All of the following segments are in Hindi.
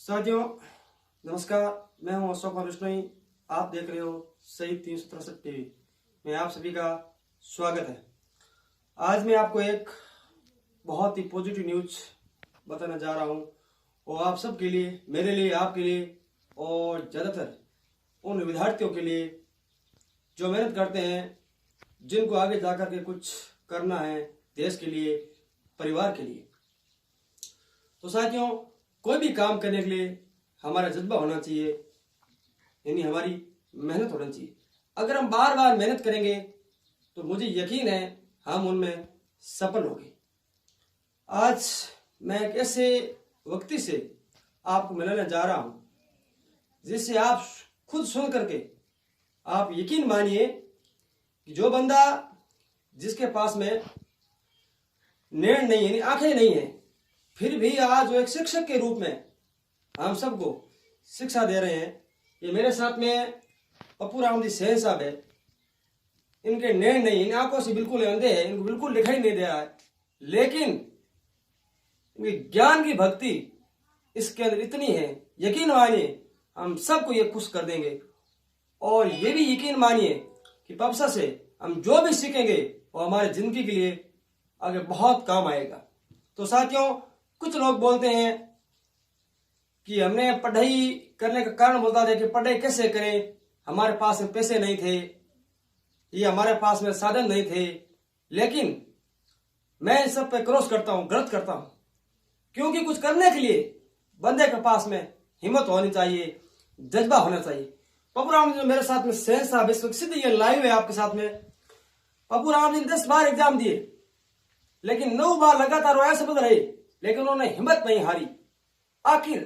साथियों नमस्कार, मैं हूं अशोक विष्णोई। आप देख रहे हो सही 363 टीवी में आप सभी का स्वागत है। आज मैं आपको एक बहुत ही पॉजिटिव न्यूज बताने जा रहा हूं और आप सब के लिए, मेरे लिए, आपके लिए और ज़्यादातर उन विद्यार्थियों के लिए जो मेहनत करते हैं, जिनको आगे जाकर के कुछ करना है देश के लिए, परिवार के लिए। तो साथियों, कोई भी काम करने के लिए हमारा जज्बा होना चाहिए, यानी हमारी मेहनत होना चाहिए। अगर हम बार बार मेहनत करेंगे तो मुझे यकीन है हम उनमें सफल होंगे। आज मैं एक ऐसे व्यक्ति से आपको मिलाने जा रहा हूं जिससे आप खुद सुन करके आप यकीन मानिए कि जो बंदा जिसके पास में नैन नहीं है, यानी आंखें नहीं है, फिर भी आज वो एक शिक्षक के रूप में हम सबको शिक्षा दे रहे हैं। ये मेरे साथ में पप्पू राम जी सेन साहब है। इनके नैन नहीं, इन आंखों से बिल्कुल अंधे हैं, इनको बिल्कुल दिखाई नहीं दे रहा है, लेकिन इनकी ज्ञान की भक्ति इसके अंदर इतनी है, यकीन मानिए हम सबको ये खुश कर देंगे। और ये भी यकीन मानिए कि पप्सा से हम जो भी सीखेंगे वो हमारे जिंदगी के लिए आगे बहुत काम आएगा। तो साथियों, कुछ लोग बोलते हैं कि हमने पढ़ाई करने का कारण बोलता था कि पढ़ाई कैसे करें, हमारे पास में पैसे नहीं थे, ये हमारे पास में साधन नहीं थे। लेकिन मैं इस सब पे क्रॉस करता हूं, गलत करता हूं, क्योंकि कुछ करने के लिए बंदे के पास में हिम्मत होनी चाहिए, जज्बा होना चाहिए। पप्पू राम जी मेरे साथ में सेन साहब इस वक्त सीधे ये लाइव है आपके साथ में। पप्पू राम जी ने 10 बार एग्जाम दिए, लेकिन 9 बार लगातार वो ऐसे बदल रहे, लेकिन उन्होंने हिम्मत नहीं हारी। आखिर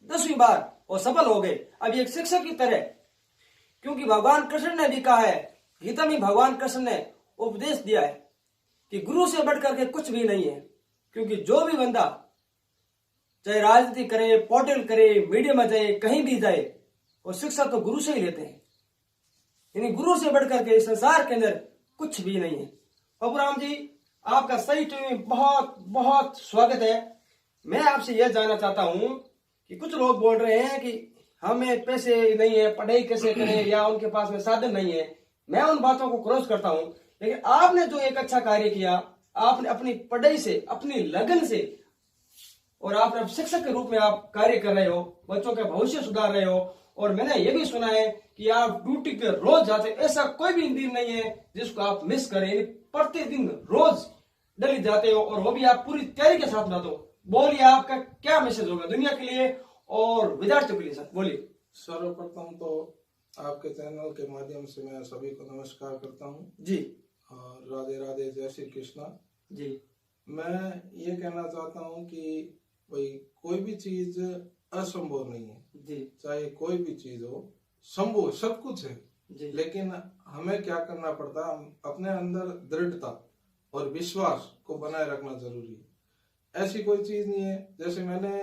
10वीं बार वो सफल हो गए। अब एक शिक्षक की तरह, क्योंकि भगवान कृष्ण ने भी कहा है, गीता में भगवान कृष्ण ने उपदेश दिया है कि गुरु से बढ़कर के कुछ भी नहीं है। क्योंकि जो भी बंदा चाहे राजनीति करे, पोर्टल करे, मीडिया में जाए, कहीं भी जाए, वो शिक्षा तो गुरु से ही लेते हैं। यानी गुरु से बढ़कर के संसार के अंदर कुछ भी नहीं है। पप्पू राम जी, आपका सही टीवी में बहुत बहुत स्वागत है। मैं आपसे यह जानना चाहता हूं कि कुछ लोग बोल रहे हैं कि हमें पैसे नहीं है, पढ़ाई कैसे करें, या उनके पास में साधन नहीं है। मैं उन बातों को क्रॉस करता हूं, लेकिन आपने जो एक अच्छा कार्य किया, आपने अपनी पढ़ाई से, अपनी लगन से, और आप अब शिक्षक के रूप में आप कार्य कर रहे हो, बच्चों का भविष्य सुधार रहे हो। और मैंने ये भी सुना है कि आप ड्यूटी पे रोज जाते, ऐसा कोई भी दिन नहीं है जिसको आप मिस करें, प्रतिदिन रोज दिल्ली जाते हो, और वो भी आप पूरी तैयारी के साथ जाते हो। बोलिए, आपका क्या मैसेज होगा दुनिया के लिए और विद्यार्थियों के लिए? सर बोलिए। सर्वप्रथम तो आपके चैनल के माध्यम से मैं सभी को नमस्कार करता हूं जी, और राधे राधे, जय श्री कृष्णा जी। मैं ये कहना चाहता हूं कि भाई कोई भी चीज असंभव नहीं है जी, चाहे कोई भी चीज हो, संभव सब कुछ है जी। लेकिन हमें क्या करना पड़ता है, अपने अंदर दृढ़ता और विश्वास को बनाए रखना जरूरी है। ऐसी कोई चीज नहीं है, जैसे मैंने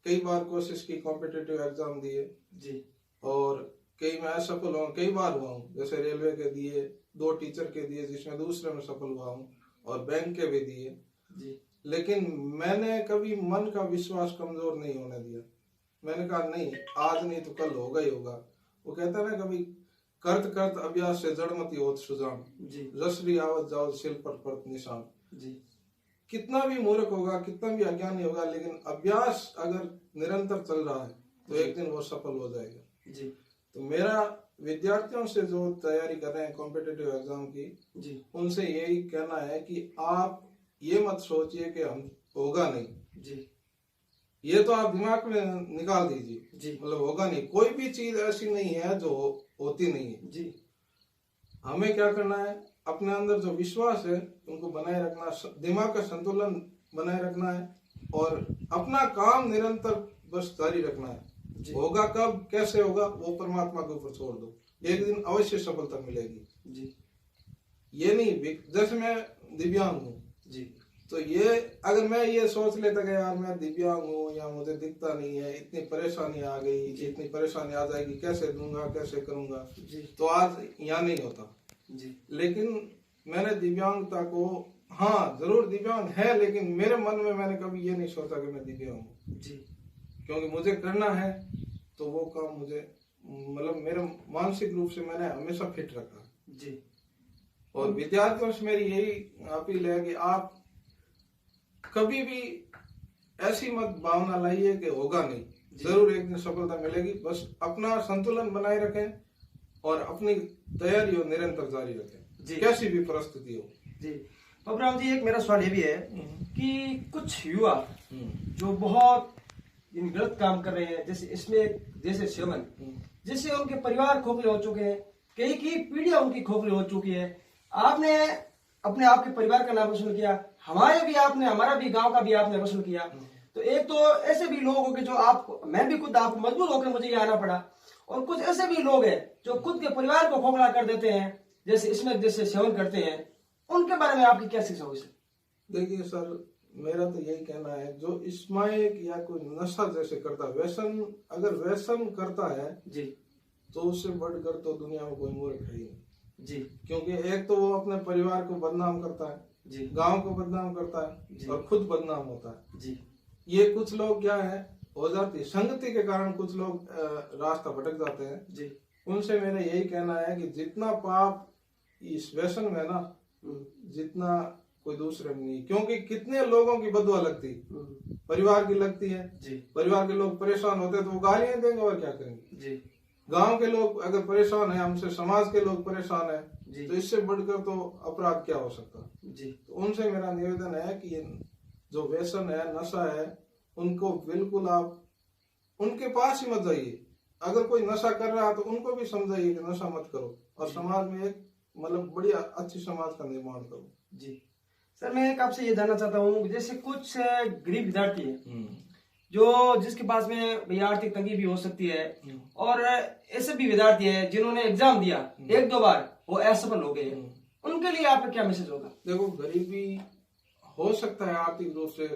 कई बार कोशिश की, कॉम्पिटिटिव एग्जाम दिए जी, और कई में असफल हुआ, कई बार हुआ हूँ। जैसे रेलवे के दिए, 2 टीचर के दिए जिसमें दूसरे में सफल हुआ हूँ, और बैंक के भी दिए जी, लेकिन मैंने कभी मन का विश्वास कमजोर नहीं होने दिया। मैंने कहा नहीं, आज नहीं तो कल होगा ही होगा। वो कहता है ना, कभी करत करत अभ्यास से जड़मती होत सुजान, जी, रसरी आवत जाओ सिल पर परत निशान। जी, कितना भी मूर्ख होगा, कितना भी अज्ञानी होगा, लेकिन अभ्यास अगर निरंतर चल रहा है तो एक दिन वो सफल हो जाएगा। जी, तो मेरा विद्यार्थियों से जो तैयारी कर रहे हैं कॉम्पिटिटिव एग्जाम की, जी, उनसे यही कहना है कि आप ये मत सोचिए कि हम होगा नहीं, जी, ये तो आप दिमाग में निकाल दीजिए। जी, मतलब होगा नहीं, कोई भी चीज ऐसी नहीं है जो होती नहीं है। जी, हमें क्या करना है, अपने अंदर जो विश्वास है उनको बनाए रखना, दिमाग का संतुलन बनाए रखना है, और अपना काम निरंतर बस जारी रखना है। जी। होगा कब, कैसे होगा, वो परमात्मा के ऊपर छोड़ दो, एक दिन अवश्य सफलता मिलेगी। जी, ये नहीं, जैसे मैं दिव्यांग हूँ, जी, तो ये अगर मैं ये सोच लेता कि यार मैं दिव्यांग हूँ या मुझे दिखता नहीं है, इतनी परेशानी आ गई, इतनी परेशानी आ जाएगी, कैसे दूंगा, कैसे करूंगा, जी, तो आज यहाँ नहीं होता। जी, लेकिन मैंने दिव्यांगता को, हाँ जरूर दिव्यांग है, लेकिन मेरे मन में मैंने कभी ये नहीं सोचा कि मैं दिव्यांग हूँ। जी, क्योंकि मुझे करना है तो वो काम मुझे मतलब मेरे मानसिक रूप से मैंने हमेशा फिट रखा जी। और विद्यार्थियों से मेरी यही अपील है कि आप कभी भी ऐसी मत भावना लाइए कि होगा नहीं, जरूर एक दिन सफलता मिलेगी। बस अपना संतुलन बनाए रखें और अपनी तैयारी और निरंतर जारी रखें, कैसी भी परिस्थिति हो। जी बाबूराम जी, एक मेरा सवाल ये भी है कि कुछ युवा जो बहुत इन गलत काम कर रहे हैं, जैसे इसमें जैसे सेवन, जिससे उनके परिवार खोखले हो चुके हैं, कई की पीढ़ियां उनकी खोखली हो चुकी है। आपने अपने आपके परिवार का नाम रोशन किया, हमारे भी आपने, हमारा भी गांव का भी आपने रोशन किया। तो एक तो ऐसे भी लोग हो कि जो आप, मैं भी खुद आप मजबूर होकर मुझे ये आना पड़ा, और कुछ ऐसे भी लोग हैं जो खुद के परिवार को खोखला कर देते हैं, जैसे इसमें जैसे सेवन करते हैं। उनके बारे में आपकी क्या शिक्षा हुई सर? देखिए सर, मेरा तो यही कहना है, जो स्माइक या कोई नशा जैसे करता है, व्यसन, अगर व्यसन करता है जी, तो उससे बढ़कर तो दुनिया में कोई मूर्ख है ही नहीं जी। क्योंकि एक तो वो अपने परिवार को बदनाम करता है जी, गांव को बदनाम करता है जी, और खुद बदनाम होता है जी। ये कुछ लोग क्या है हो जाती है संगति के कारण, कुछ लोग रास्ता भटक जाते हैं जी। उनसे मेरा यही कहना है कि जितना पाप इस व्यसन में ना, जितना कोई दूसरे में नहीं। क्योंकि कितने लोगों की बदुआ लगती, परिवार की लगती है जी। परिवार के लोग परेशान होते हैं तो वो गालियां देंगे और क्या करेंगे जी। गांव के लोग अगर परेशान है हमसे, समाज के लोग परेशान है जी, तो इससे बढ़कर तो अपराध क्या हो सकता जी। तो उनसे मेरा निवेदन है कि ये जो व्यसन है, नशा है, उनको बिल्कुल आप उनके पास ही मत जाइए। अगर कोई नशा कर रहा है तो उनको भी समझाइए कि नशा मत करो, और समाज में एक मतलब बढ़िया अच्छी समाज का निर्माण करो जी। सर मैं एक आपसे ये जानना चाहता हूँ, जैसे कुछ गरीब विद्यार्थी है जो, जिसके पास में भैया आर्थिक तंगी भी हो सकती है, और ऐसे भी विद्यार्थी है जिन्होंने एग्जाम दिया 1-2 बार, वो असफल हो गए, उनके लिए आपका क्या मैसेज होगा? देखो, गरीबी हो सकता है आर्थिक रूप से,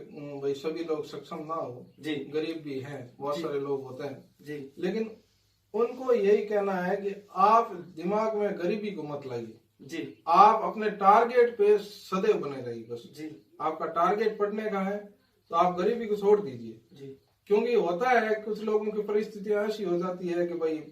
भाई सभी लोग सक्षम ना हो जी, गरीब भी हैं, बहुत सारे लोग होते हैं जी, लेकिन उनको यही कहना है कि आप दिमाग में गरीबी को मत लाइए जी। आप अपने टारगेट पे सदैव बने रहिए बस जी। आपका टारगेट पढ़ने का है तो आप गरीबी को छोड़ दीजिए जी। क्योंकि होता है कुछ लोगों की परिस्थितियां ऐसी हो जाती है कि भाई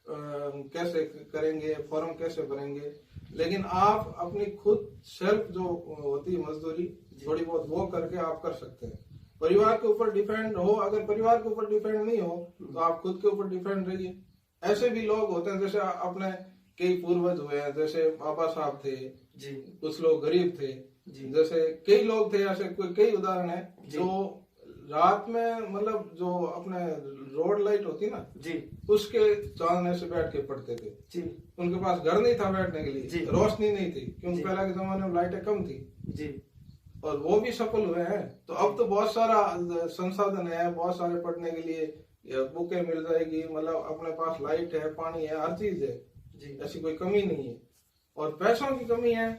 कैसे करेंगे, फॉर्म कैसे भरेंगे, लेकिन आप अपनी खुद सेल्फ जो होती है मजदूरी थोड़ी बहुत, वो करके आप कर सकते हैं। परिवार के ऊपर डिपेंड हो, अगर परिवार के ऊपर डिपेंड नहीं हो तो आप खुद के ऊपर डिपेंड रहिए। ऐसे भी लोग होते हैं, जैसे अपने कई पूर्वज हुए हैं, जैसे बाबा साहब थे जी, कुछ लोग गरीब थे जी, जैसे कई लोग थे, ऐसे कई उदाहरण है जो रात में मतलब जो अपने रोड लाइट होती ना जी, उसके चांदने से बैठ के पढ़ते थे जी। उनके पास घर नहीं था बैठने के लिए, रोशनी नहीं थी, क्योंकि पहले के जमाने में लाइटें कम थी जी, और वो भी सफल हुए हैं। तो अब तो बहुत सारा संसाधन है, बहुत सारे पढ़ने के लिए बुकें मिल जाएगी, मतलब अपने पास लाइट है, पानी है, हर चीज है जी, ऐसी कोई कमी नहीं है। और पैसों की कमी है,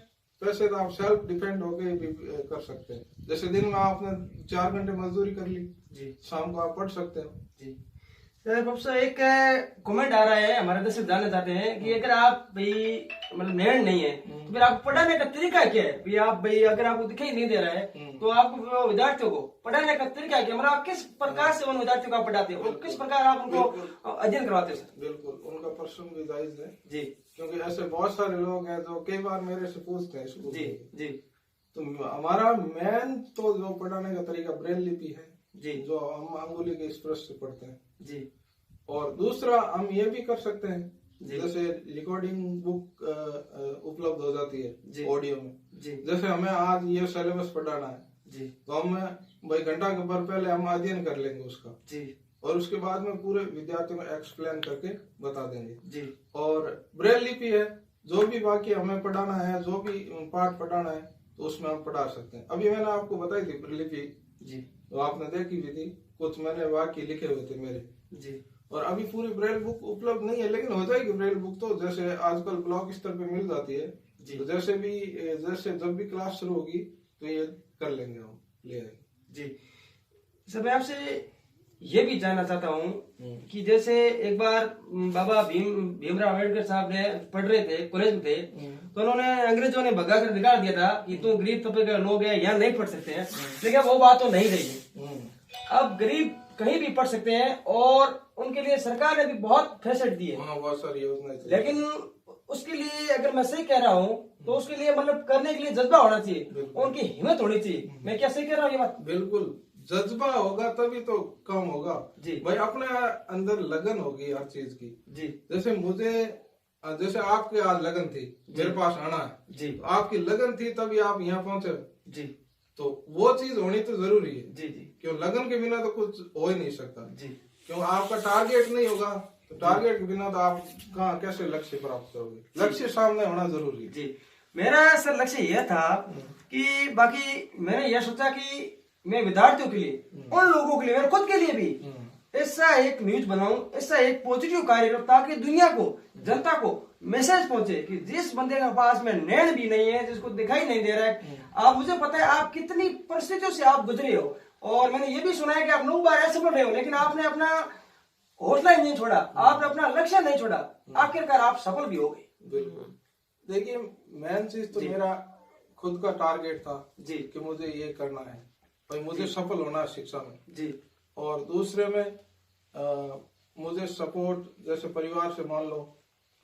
पैसे तो आप सेल्फ डिपेंड होके भी कर सकते हैं। जैसे दिन में आपने 4 घंटे मजदूरी कर ली जी, शाम को आप पढ़ सकते हो जी। सर एक कमेंट आ रहा है, हमारे दर्शक जानना चाहते हैं कि अगर आप भाई मतलब मेहनत नहीं है तो फिर आप पढ़ाने का तरीका क्या है? भाई आप भाई अगर आपको दिखाई नहीं दे रहा है तो आपको विद्यार्थियों को पढ़ाने का तरीका क्या, मतलब आप किस प्रकार से उन विद्यार्थियों को पढ़ाते हैं और किस प्रकार आप उनको अध्ययन करवाते हैं? सर बिल्कुल, उनका प्रश्न भी जायज है जी, क्योंकि ऐसे बहुत सारे लोग हैं जो कई बार मेरे से पूछते हैं स्कूल जी जी। तो हमारा मेन तो जो पढ़ाने का तरीका ब्रेल लिपि है जी, जो हम अंगुली के स्पर्श से पढ़ते हैं जी। और दूसरा हम ये भी कर सकते हैं, जैसे रिकॉर्डिंग बुक उपलब्ध हो जाती है ऑडियो में जी। जैसे हमें आज ये सिलेबस पढ़ाना है जी, तो हम भाई घंटा के भर पहले हम अध्ययन कर लेंगे उसका जी, और उसके बाद में पूरे विद्यार्थियों को एक्सप्लेन करके बता देंगे जी। और ब्रेल लिपि है, जो भी वाक्य हमें पढ़ाना है, जो भी पाठ पढ़ाना है, तो उसमें हम पढ़ा सकते हैं। अभी मैंने आपको बताई थी ब्रेल लिपि जी, तो आपने देखी भी थी, कुछ मैंने वाक्य लिखे हुए थे मेरे जी। और अभी पूरी ब्रेल बुक उपलब्ध नहीं है, लेकिन हो जाएगी ब्रेल बुक, तो जैसे आजकल ब्लॉक स्तर पे मिल जाती है जी। तो जैसे जब भी क्लास शुरू होगी तो ये कर लेंगे, हम ले आएंगे जी। सर मैं आपसे ये भी जानना चाहता हूँ कि जैसे एक बार बाबा भीमराव अम्बेडकर साहब ने पढ़ रहे थे, कॉलेज में थे, तो उन्होंने अंग्रेजों ने भगा कर निकाल दिया था कि तुम गरीब तबके के लोग हैं, यहाँ नहीं पढ़ सकते हैं, लेकिन वो बात तो नहीं रही है। अब गरीब कहीं भी पढ़ सकते हैं और उनके लिए सरकार ने भी बहुत फैसिलिटी दी है। हाँ, बहुत सारी योजनाएं चल रही लेकिन उसके लिए अगर मैं सही कह रहा हूँ तो उसके लिए मतलब करने के लिए जज्बा होना चाहिए, बिल्कुल। उनकी हिम्मत होनी चाहिए। मैं क्या सही कह रहा हूँ ये बात? है। बिल्कुल, जज्बा होगा तभी तो काम होगा जी। भाई, अपने अंदर लगन होगी हर चीज की। जी जैसे आपके आज लगन थी मेरे पास आना है, जी तो आपकी लगन थी तभी आप यहाँ पहुंचे, जी तो वो चीज होनी तो जरूरी है। जी जी क्यों, लगन के बिना तो कुछ हो ही नहीं सकता। जी क्यों, आपका टारगेट नहीं होगा तो टारगेट के बिना तो आप कहाँ कैसे लक्ष्य प्राप्त करोगे। लक्ष्य सामने होना जरूरी है। जी। मेरा सर लक्ष्य यह था कि बाकी मैंने यह सोचा कि मैं विद्यार्थियों के लिए, उन लोगों के लिए, मेरे खुद के लिए भी ऐसा एक न्यूज बनाऊं, ऐसा एक पॉजिटिव कार्य करूं ताकि दुनिया को, जनता को मैसेज पहुंचे कि जिस बंदे के पास में नैन भी नहीं है, जिसको दिखाई नहीं दे रहा है, आप, मुझे पता है आप कितनी परिस्थितियों से आप गुजरे हो, और मैंने ये भी सुना है कि आप 9 बार असफल रहे हो, लेकिन आपने अपना हौसला ही नहीं छोड़ा, आपने अपना लक्ष्य नहीं छोड़ा, आखिरकार आप सफल भी हो गए। बिल्कुल। देखिए, मेन चीज तो मेरा खुद का टारगेट था जी कि मुझे ये करना है भाई, मुझे सफल होना है शिक्षा में जी। और दूसरे में मुझे सपोर्ट जैसे परिवार से मान लो।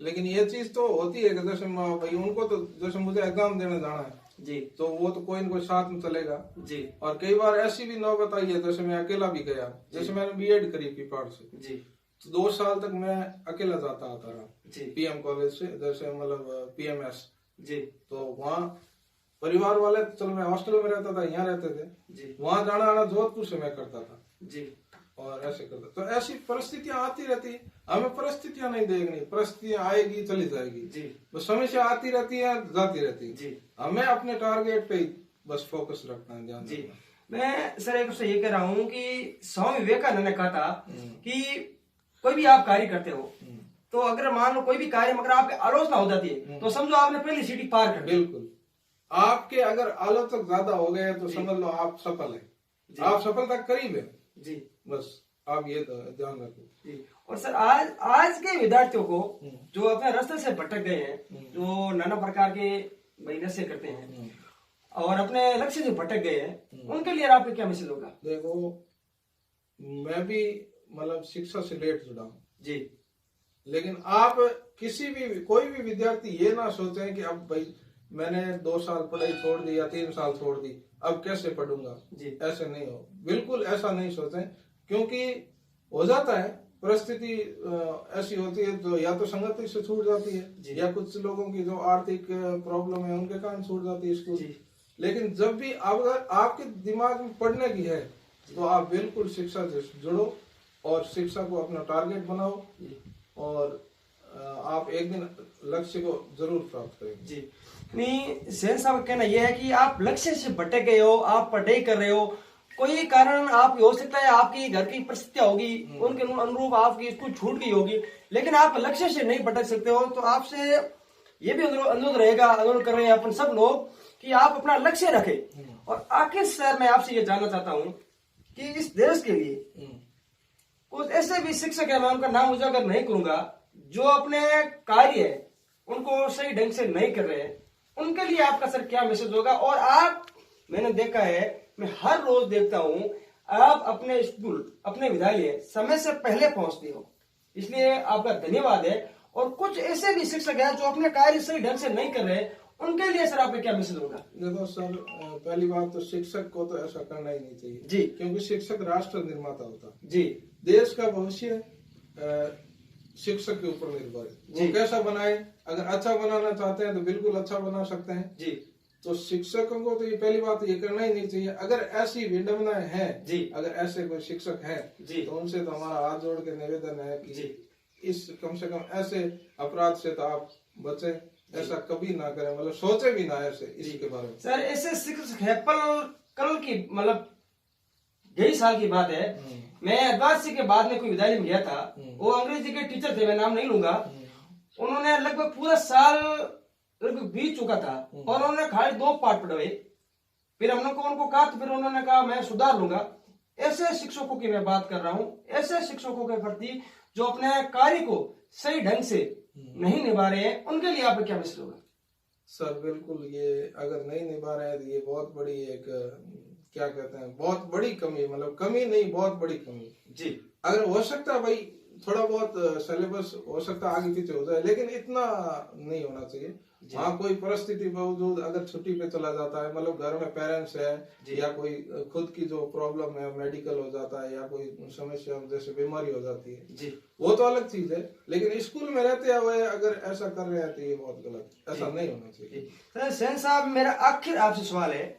लेकिन ये चीज तो होती है कि जैसे भाई उनको तो जैसे मुझे एग्जाम देने जाना है जी तो वो तो कोई न कोई साथ में चलेगा जी और कई बार ऐसी भी नौबत आई है जैसे मैं अकेला भी गया। जैसे मैंने बीएड करी पीपाड़ से, जी तो 2 साल तक मैं अकेला जाता आता रहा जी पीएम कॉलेज से, जैसे मतलब पीएमएस। जी तो वहाँ परिवार वाले, चलो मैं हॉस्टल में रहता था, यहाँ रहते थे, जी वहां जाना आना जोधपुर से मैं करता था जी और ऐसे करता। तो ऐसी परिस्थितियां आती रहती, हमें परिस्थितियां नहीं देखनी, परिस्थितियां आएगी चली जाएगी, जी बस समस्या आती रहती है जाती रहती है। जी हमें अपने टारगेट पे ही बस फोकस रखना है, ध्यान जी। रखना। मैं सर एक से ये कह रहा हूँ कि स्वामी विवेकानंद ने कहा था कि कोई भी आप कार्य करते हो तो अगर मान लो कोई भी कार्य में अगर आपकी आलोचना हो जाती है तो समझो आपने पहली सीढ़ी पार कर ली। बिल्कुल, आपके अगर आलोचक ज्यादा हो गए तो समझ लो आप सफल है, आप सफलता करीब है। जी बस आप ये ध्यान रखो जी। और सर आज के विद्यार्थियों को जो अपने रास्ते से भटक गए हैं, जो नाना प्रकार के नशे करते हैं और अपने लक्ष्य से भटक गए हैं, उनके लिए आपका क्या मैसेज होगा? देखो, मैं भी मतलब शिक्षा से लेट जुड़ा हूँ जी, लेकिन आप किसी भी कोई भी विद्यार्थी ये ना सोचे कि अब भाई मैंने 2 साल पढ़ाई छोड़ दी या 3 साल छोड़ दी, अब कैसे पढ़ूंगा। जी। ऐसे नहीं हो, बिल्कुल ऐसा नहीं सोचें, क्योंकि हो जाता है परिस्थिति ऐसी होती है तो या तो संगति से छूट जाती है या कुछ लोगों की जो आर्थिक प्रॉब्लम है उनके कारण छूट जाती है स्कूल। लेकिन जब भी अगर आपके दिमाग में पढ़ने की है तो आप बिल्कुल शिक्षा से जुड़ो और शिक्षा को अपना टारगेट बनाओ और आप एक दिन लक्ष्य को जरूर प्राप्त करेंगे। जी। नहीं, सेन साहब का कहना यह है कि आप लक्ष्य से भटक गए हो, आप पढ़ाई कर रहे हो, कोई कारण आप हो सकता है आपकी घर की परिस्थितियां होगी, उनके अनुरूप आपकी स्कूल छूट गई होगी, लेकिन आप लक्ष्य से नहीं भटक सकते हो। तो आपसे ये भी अनुरोध रहेगा, अनुरोध कर रहे हैं अपन सब लोग कि आप अपना लक्ष्य रखें। और आखिर सर मैं आपसे ये जानना चाहता हूँ कि इस देश के लिए कुछ ऐसे भी शिक्षक है, मैं उनका नाम उजागर नहीं करूंगा, जो अपने कार्य है उनको सही ढंग से नहीं कर रहे हैं, उनके लिए आपका सर क्या मैसेज होगा? और आप, मैंने देखा है, मैं हर रोज देखता हूं, आप अपने स्कूल, अपने विद्यालय समय से पहले पहुंचते हो, इसलिए आपका धन्यवाद है। और कुछ ऐसे भी शिक्षक हैं जो अपने कार्य सही ढंग से नहीं कर रहे, उनके लिए सर आपका क्या मैसेज होगा? देखो सर, पहली बात तो शिक्षक को तो ऐसा करना ही नहीं चाहिए जी, क्योंकि शिक्षक राष्ट्र निर्माता होता है जी। देश का भविष्य शिक्षक के ऊपर निर्भर है, वो कैसा बनाए। अगर अच्छा बनाना चाहते हैं तो बिल्कुल अच्छा बना सकते हैं जी। तो शिक्षकों को तो ये पहली बात ये करना ही नहीं चाहिए। अगर ऐसी विडंबनाएं हैं जी, अगर ऐसे कोई शिक्षक हैं जी, तो उनसे तो हमारा हाथ जोड़ के निवेदन है कि जी, इस कम से कम ऐसे अपराध से तो आप बचे, ऐसा कभी ना करें, मतलब सोचे भी ना ऐसे इसके बारे में। सर ऐसे शिक्षक है, कल की मतलब 2.5 साल की बात है, मैं द्वादशी के बाद में कोई विद्यालय में गया था, वो अंग्रेजी के टीचर थे, मैं नाम नहीं लूंगा, उन्होंने लगभग पूरा साल लगभग बीत चुका था और उन्होंने खाली 2 पाठ पढ़ाए, फिर हमने उनको कहा तो फिर उन्होंने कहा मैं सुधार लूंगा। ऐसे शिक्षकों की मैं बात कर रहा हूँ, ऐसे शिक्षकों के प्रति जो अपने कार्य को सही ढंग से नहीं निभा रहे हैं, उनके लिए आपका क्या मैसेज होगा? सर बिल्कुल, ये अगर नहीं निभा रहे हैं तो ये बहुत बड़ी एक क्या कहते हैं, बहुत बड़ी कमी, मतलब कमी नहीं, बहुत बड़ी कमी जी। अगर हो सकता है भाई थोड़ा बहुत सिलेबस हो सकता है आगे पीछे हो जाए, लेकिन इतना नहीं होना चाहिए। हाँ, कोई परिस्थिति बावजूद अगर छुट्टी पे चला जाता है, मतलब घर में पेरेंट्स है या कोई खुद की जो प्रॉब्लम है, मेडिकल हो जाता है या कोई समस्या जैसे बीमारी हो जाती है जी, वो तो अलग चीज है, लेकिन स्कूल में रहते हुए अगर ऐसा कर रहे हैं तो ये बहुत गलत, ऐसा नहीं होना चाहिए। तो सेन साहब, मेरा आखिर आपसे सवाल है,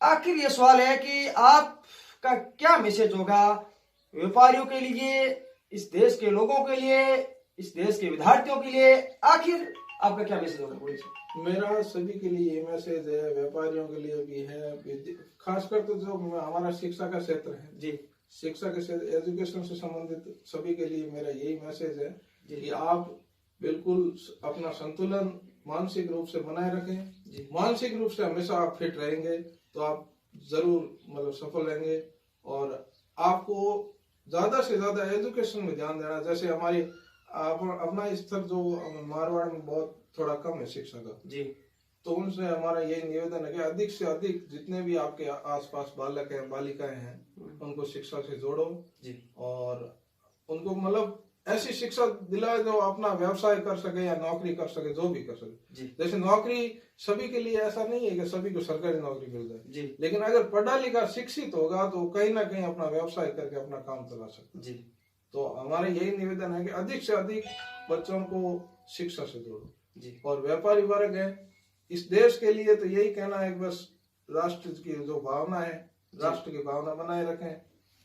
आखिर ये सवाल है कि आपका क्या मैसेज होगा व्यापारियों के लिए, इस देश के लोगों के लिए, इस देश के विद्यार्थियों के लिए, आखिर आपका क्या मैसेज होगा? बोलिए। मेरा सभी के लिए ये मैसेज है, व्यापारियों के लिए भी है, खासकर तो जो हमारा शिक्षा का क्षेत्र है जी, शिक्षा के क्षेत्र, एजुकेशन से संबंधित सभी के लिए मेरा यही मैसेज है कि आप बिल्कुल अपना संतुलन मानसिक रूप से बनाए रखें। मानसिक रूप से हमेशा आप फिट रहेंगे तो आप जरूर मतलब सफल रहेंगे, और आपको ज्यादा से ज्यादा एजुकेशन में ध्यान देना। जैसे हमारी अपना स्तर जो मारवाड़ में बहुत थोड़ा कम है शिक्षा का जी, तो उनसे हमारा यही निवेदन है कि अधिक से अधिक जितने भी आपके आसपास बालक हैं बालिकाएं हैं उनको शिक्षा से जोड़ो जी, और उनको मतलब ऐसी शिक्षा दिलाए जो अपना व्यवसाय कर सके या नौकरी कर सके, जो भी कर सके जी, जैसे नौकरी सभी के लिए ऐसा नहीं है कि सभी को सरकारी नौकरी मिल जाए जी, लेकिन अगर पढ़ा लिखा शिक्षित होगा तो कहीं ना कहीं अपना व्यवसाय करके अपना काम चला सकता है। जी। तो हमारा यही निवेदन है कि अधिक से अधिक बच्चों को शिक्षा से जोड़ो जी, और व्यापारी वर्ग है इस देश के लिए तो यही कहना है कि बस राष्ट्र की जो भावना है, राष्ट्र की भावना बनाए रखें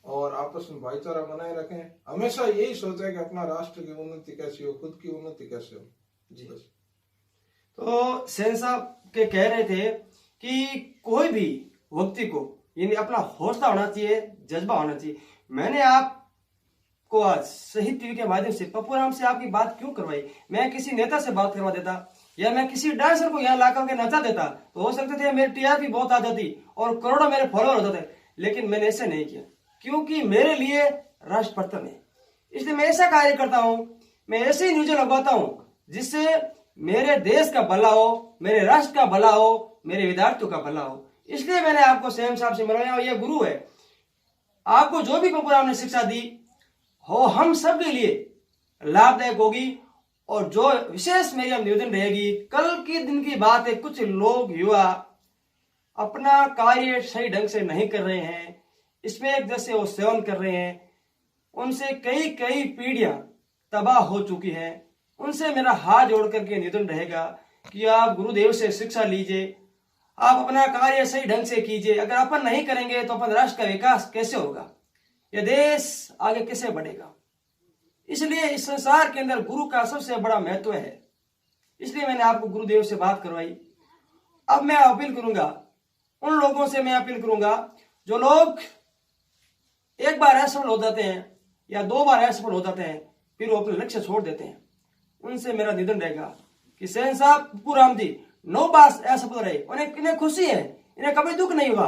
और आपस में भाईचारा बनाए रखें। हमेशा यही सोचें कि अपना राष्ट्र की उन्नति कैसी हो, खुद की उन्नति कैसे हो। जी। तो सेन साहब के कह रहे थे कि कोई भी व्यक्ति को यानी अपना हौसला होना चाहिए, जज्बा होना चाहिए। मैंने आपको आज सही टीवी के माध्यम से पप्पूराम से आपकी बात क्यों करवाई? मैं किसी नेता से बात करवा देता या मैं किसी डांसर को यहाँ ला करके नचा देता तो हो सकते थे मेरी टीआरपी बहुत आ जाती और करोड़ों मेरे फॉलोअर हो जाते, लेकिन मैंने ऐसा नहीं किया क्योंकि मेरे लिए राष्ट्र प्रथम है। इसलिए मैं ऐसा कार्य करता हूं, मैं ऐसी न्यूज़ लगवाता हूं जिससे मेरे देश का भला हो, मेरे राष्ट्र का भला हो, मेरे विद्यार्थियों का भला हो। इसलिए मैंने आपको सेम साहब से मिलवाया और ये गुरु है। आपको जो भी पप्पूराम ने शिक्षा दी हो हम सब के लिए लाभदायक होगी और जो विशेष मेरी निवेदन रहेगी, कल के दिन की बात है, कुछ लोग युवा अपना कार्य सही ढंग से नहीं कर रहे हैं, इसमें जैसे वो सेवन कर रहे हैं, उनसे कई कई पीढ़ियां तबाह हो चुकी हैं। उनसे मेरा हाथ जोड़ करके निवेदन रहेगा कि आप गुरुदेव से शिक्षा लीजिए, आप अपना कार्य सही ढंग से कीजिए। अगर अपन नहीं करेंगे तो अपन राष्ट्र का विकास कैसे होगा, यह देश आगे कैसे बढ़ेगा? इसलिए इस संसार के अंदर गुरु का सबसे बड़ा महत्व है। इसलिए मैंने आपको गुरुदेव से बात करवाई। अब मैं अपील करूंगा उन लोगों से, मैं अपील करूंगा जो लोग एक बार असफल हो जाते हैं या दो बार असफल हो जाते हैं फिर वो अपने लक्ष्य छोड़ देते हैं, उनसे मेरा निवेदन रहेगा कि सेन साहब पप्पूराम जी 9 बार असफल रहे, इन्हें खुशी है, इन्हें कभी दुख नहीं हुआ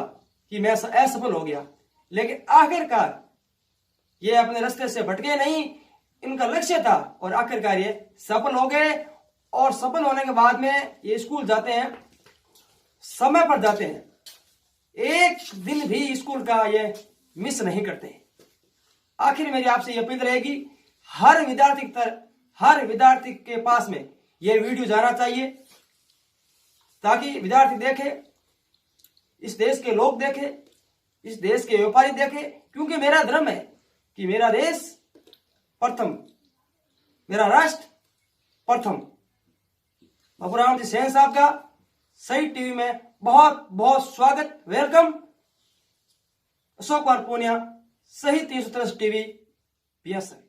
कि मैं असफल हो गया, लेकिन आखिरकार ये अपने रास्ते से भटके नहीं, इनका लक्ष्य था और आखिरकार ये सफल हो गए। और सफल होने के बाद में ये स्कूल जाते हैं, समय पर जाते हैं, एक दिन भी स्कूल का ये मिस नहीं करते। आखिर मेरी आपसे ये अपील रहेगी, हर विद्यार्थी के पास में ये वीडियो जाना चाहिए ताकि विद्यार्थी देखे, इस देश के लोग देखे, इस देश के व्यापारी देखे, क्योंकि मेरा धर्म है कि मेरा देश प्रथम, मेरा राष्ट्र प्रथम। पप्पूराम जी सेन साहब का सही टीवी में बहुत बहुत स्वागत, वेलकम। अशोक कुमार पूनिया, सही 313 टीवी, PSI।